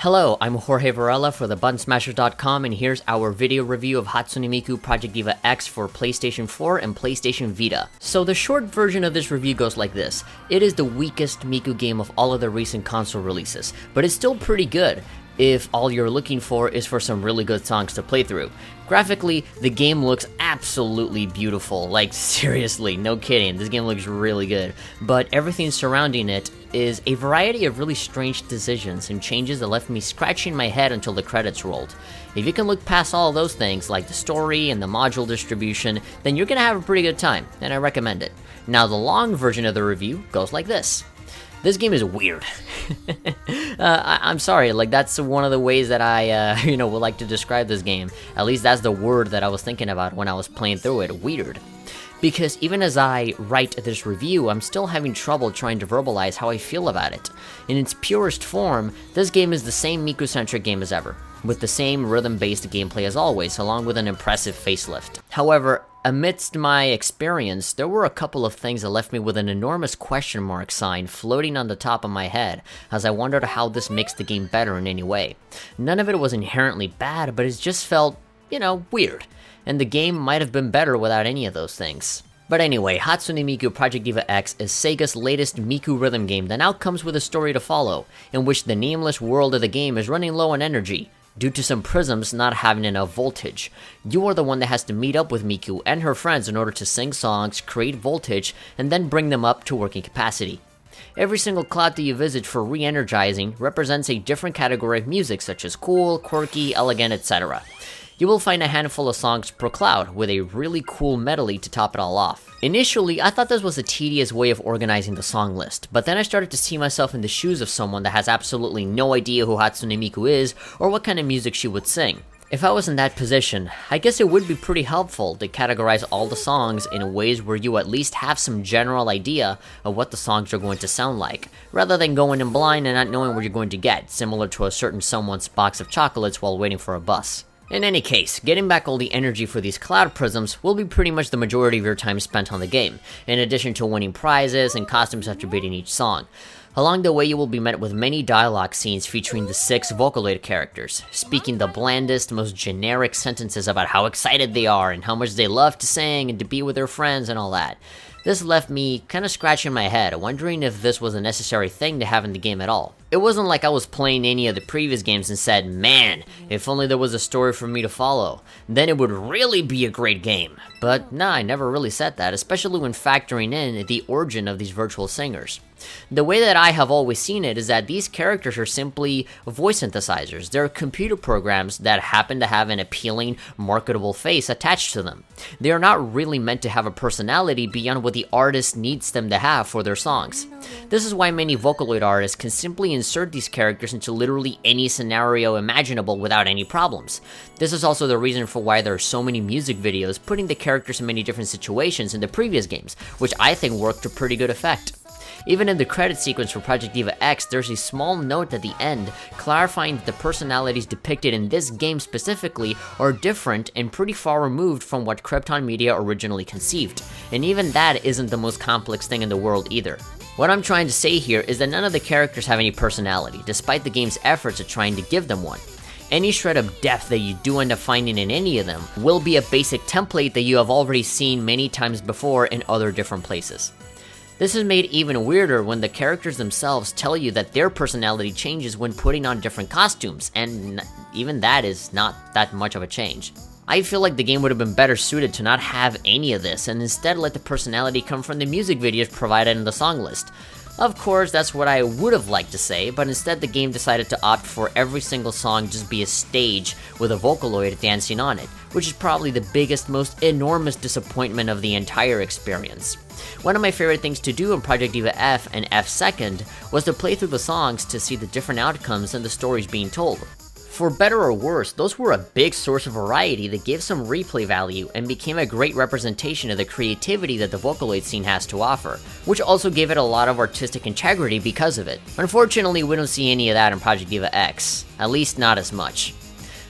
Hello, I'm Jorge Varela for thebuttonsmashers.com, and here's our video review of Hatsune Miku Project Diva X for PlayStation 4 and PlayStation Vita. So the short version of this review goes like this. It is the weakest Miku game of all of the recent console releases, but it's still pretty good if all you're looking for is for some really good songs to play through. Graphically, the game looks absolutely beautiful, like seriously, no kidding, this game looks really good, but everything surrounding it is a variety of really strange decisions and changes that left me scratching my head until the credits rolled. If you can look past all those things, like the story and the module distribution, then you're gonna have a pretty good time, and I recommend it. Now the long version of the review goes like this. This game is weird. I'm sorry, like that's one of the ways that I, would like to describe this game. At least that's the word that I was thinking about when I was playing through it, weird. Because even as I write this review, I'm still having trouble trying to verbalize how I feel about it. In its purest form, this game is the same Miku-centric game as ever, with the same rhythm-based gameplay as always, along with an impressive facelift. However, amidst my experience, there were a couple of things that left me with an enormous question mark sign floating on the top of my head as I wondered how this makes the game better in any way. None of it was inherently bad, but it just felt, weird. And the game might have been better without any of those things. But anyway, Hatsune Miku Project Diva X is Sega's latest Miku rhythm game that now comes with a story to follow, in which the nameless world of the game is running low on energy, due to some prisms not having enough voltage. You are the one that has to meet up with Miku and her friends in order to sing songs, create voltage, and then bring them up to working capacity. Every single cloud that you visit for re-energizing represents a different category of music, such as cool, quirky, elegant, etc. You will find a handful of songs per cloud, with a really cool medley to top it all off. Initially, I thought this was a tedious way of organizing the song list, but then I started to see myself in the shoes of someone that has absolutely no idea who Hatsune Miku is, or what kind of music she would sing. If I was in that position, I guess it would be pretty helpful to categorize all the songs in ways where you at least have some general idea of what the songs are going to sound like, rather than going in blind and not knowing what you're going to get, similar to a certain someone's box of chocolates while waiting for a bus. In any case, getting back all the energy for these cloud prisms will be pretty much the majority of your time spent on the game, in addition to winning prizes and costumes after beating each song. Along the way, you will be met with many dialogue scenes featuring the 6 Vocaloid characters, speaking the blandest, most generic sentences about how excited they are and how much they love to sing and to be with their friends and all that. This left me kinda scratching my head, wondering if this was a necessary thing to have in the game at all. It wasn't like I was playing any of the previous games and said, man, if only there was a story for me to follow, then it would really be a great game. But nah, I never really said that, especially when factoring in the origin of these virtual singers. The way that I have always seen it is that these characters are simply voice synthesizers. They're computer programs that happen to have an appealing, marketable face attached to them. They are not really meant to have a personality beyond what the artist needs them to have for their songs. This is why many Vocaloid artists can simply insert these characters into literally any scenario imaginable without any problems. This is also the reason for why there are so many music videos putting the characters in many different situations in the previous games, which I think worked to pretty good effect. Even in the credit sequence for Project Diva X, there's a small note at the end clarifying that the personalities depicted in this game specifically are different and pretty far removed from what Krypton Media originally conceived, and even that isn't the most complex thing in the world either. What I'm trying to say here is that none of the characters have any personality, despite the game's efforts at trying to give them one. Any shred of depth that you do end up finding in any of them will be a basic template that you have already seen many times before in other different places. This is made even weirder when the characters themselves tell you that their personality changes when putting on different costumes, and even that is not that much of a change. I feel like the game would have been better suited to not have any of this, and instead let the personality come from the music videos provided in the song list. Of course, that's what I would have liked to say, but instead the game decided to opt for every single song just be a stage with a Vocaloid dancing on it, which is probably the biggest, most enormous disappointment of the entire experience. One of my favorite things to do in Project Diva F and F Second was to play through the songs to see the different outcomes and the stories being told. For better or worse, those were a big source of variety that gave some replay value and became a great representation of the creativity that the Vocaloid scene has to offer, which also gave it a lot of artistic integrity because of it. Unfortunately, we don't see any of that in Project Diva X, at least not as much.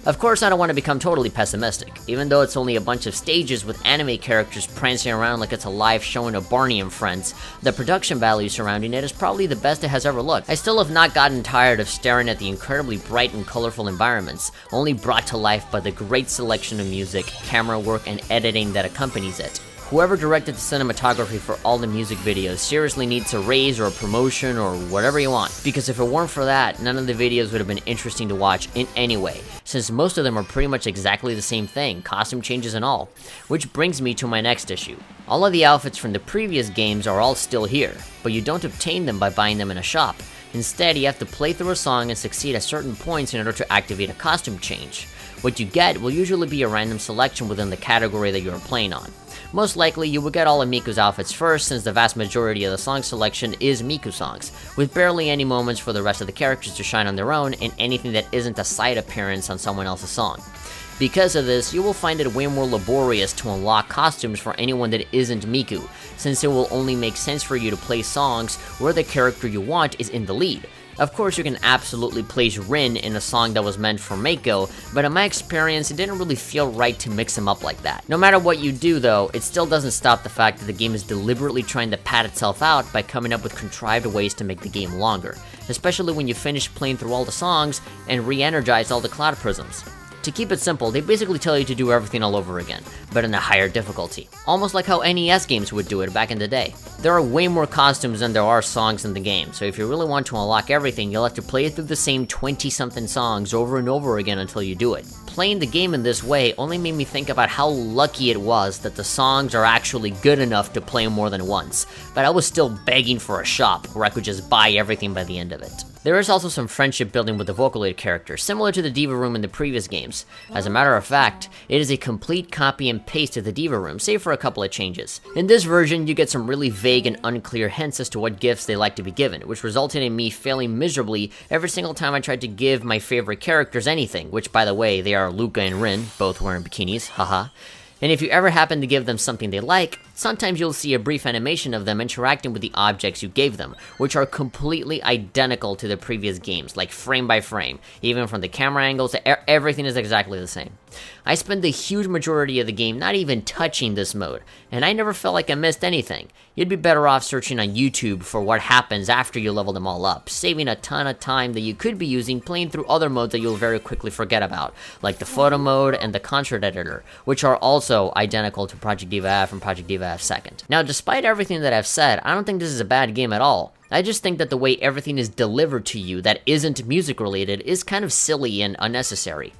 Of course, I don't want to become totally pessimistic. Even though it's only a bunch of stages with anime characters prancing around like it's a live showing of Barney and Friends, the production value surrounding it is probably the best it has ever looked. I still have not gotten tired of staring at the incredibly bright and colorful environments, only brought to life by the great selection of music, camera work, and editing that accompanies it. Whoever directed the cinematography for all the music videos seriously needs a raise or a promotion or whatever you want, because if it weren't for that, none of the videos would have been interesting to watch in any way, since most of them are pretty much exactly the same thing, costume changes and all. Which brings me to my next issue. All of the outfits from the previous games are all still here, but you don't obtain them by buying them in a shop. Instead, you have to play through a song and succeed at certain points in order to activate a costume change. What you get will usually be a random selection within the category that you are playing on. Most likely, you will get all of Miku's outfits first, since the vast majority of the song selection is Miku songs, with barely any moments for the rest of the characters to shine on their own, and anything that isn't a side appearance on someone else's song. Because of this, you will find it way more laborious to unlock costumes for anyone that isn't Miku, since it will only make sense for you to play songs where the character you want is in the lead. Of course, you can absolutely place Rin in a song that was meant for Mako, but in my experience, it didn't really feel right to mix them up like that. No matter what you do though, it still doesn't stop the fact that the game is deliberately trying to pad itself out by coming up with contrived ways to make the game longer, especially when you finish playing through all the songs and re-energize all the cloud prisms. To keep it simple, they basically tell you to do everything all over again, but in a higher difficulty. Almost like how NES games would do it back in the day. There are way more costumes than there are songs in the game, so if you really want to unlock everything, you'll have to play through the same 20-something songs over and over again until you do it. Playing the game in this way only made me think about how lucky it was that the songs are actually good enough to play more than once, but I was still begging for a shop where I could just buy everything by the end of it. There is also some friendship building with the Vocaloid character, similar to the Diva room in the previous games. As a matter of fact, it is a complete copy and paste of the Diva room, save for a couple of changes. In this version, you get some really vague and unclear hints as to what gifts they like to be given, which resulted in me failing miserably every single time I tried to give my favorite characters anything, which by the way, they are Luca and Rin, both wearing bikinis, haha. And if you ever happen to give them something they like, sometimes you'll see a brief animation of them interacting with the objects you gave them, which are completely identical to the previous games, like frame by frame. Even from the camera angles, everything is exactly the same. I spent the huge majority of the game not even touching this mode, and I never felt like I missed anything. You'd be better off searching on YouTube for what happens after you level them all up, saving a ton of time that you could be using playing through other modes that you'll very quickly forget about, like the photo mode and the concert editor, which are also identical to Project Diva F and Project Diva F Second. Now, despite everything that I've said, I don't think this is a bad game at all. I just think that the way everything is delivered to you that isn't music related is kind of silly and unnecessary.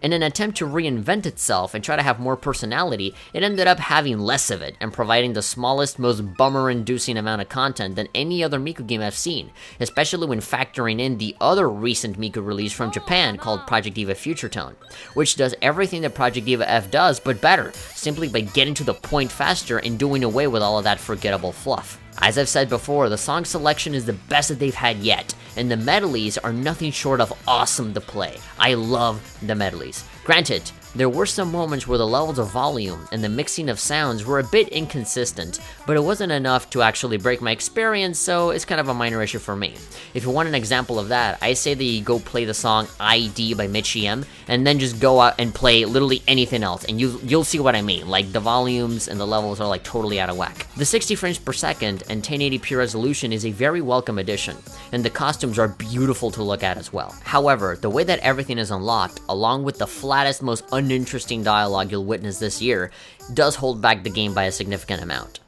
In an attempt to reinvent itself and try to have more personality, it ended up having less of it and providing the smallest, most bummer-inducing amount of content than any other Miku game I've seen, especially when factoring in the other recent Miku release from Japan called Project Diva Future Tone, which does everything that Project Diva F does but better, simply by getting to the point faster and doing away with all of that forgettable fluff. As I've said before, the song selection is the best that they've had yet, and the medleys are nothing short of awesome to play. I love the medleys. Granted, there were some moments where the levels of volume and the mixing of sounds were a bit inconsistent, but it wasn't enough to actually break my experience, so it's kind of a minor issue for me. If you want an example of that, I say that you go play the song ID by Mitch EM, and then just go out and play literally anything else, and you'll see what I mean. Like, the volumes and the levels are like totally out of whack. The 60 frames per second and 1080p resolution is a very welcome addition, and the costumes are beautiful to look at as well. However, the way that everything is unlocked, along with the flattest, most uninteresting dialogue you'll witness this year, does hold back the game by a significant amount.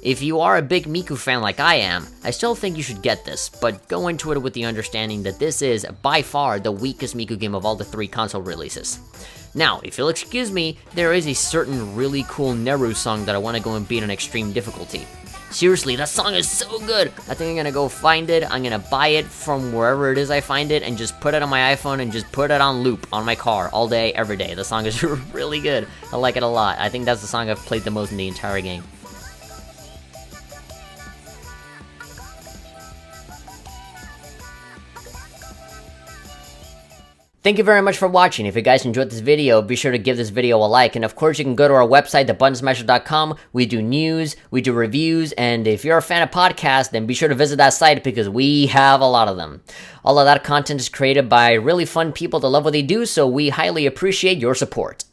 If you are a big Miku fan like I am, I still think you should get this, but go into it with the understanding that this is, by far, the weakest Miku game of all the 3 console releases. Now, if you'll excuse me, there is a certain really cool Neru song that I want to go and beat on extreme difficulty. Seriously, that song is so good! I think I'm gonna go find it, I'm gonna buy it from wherever it is I find it, and just put it on my iPhone and just put it on loop on my car all day, every day. The song is really good. I like it a lot. I think that's the song I've played the most in the entire game. Thank you very much for watching. If you guys enjoyed this video, be sure to give this video a like. And of course, you can go to our website, thebuttonsmasher.com. We do news, we do reviews, and if you're a fan of podcasts, then be sure to visit that site because we have a lot of them. All of that content is created by really fun people that love what they do, so we highly appreciate your support.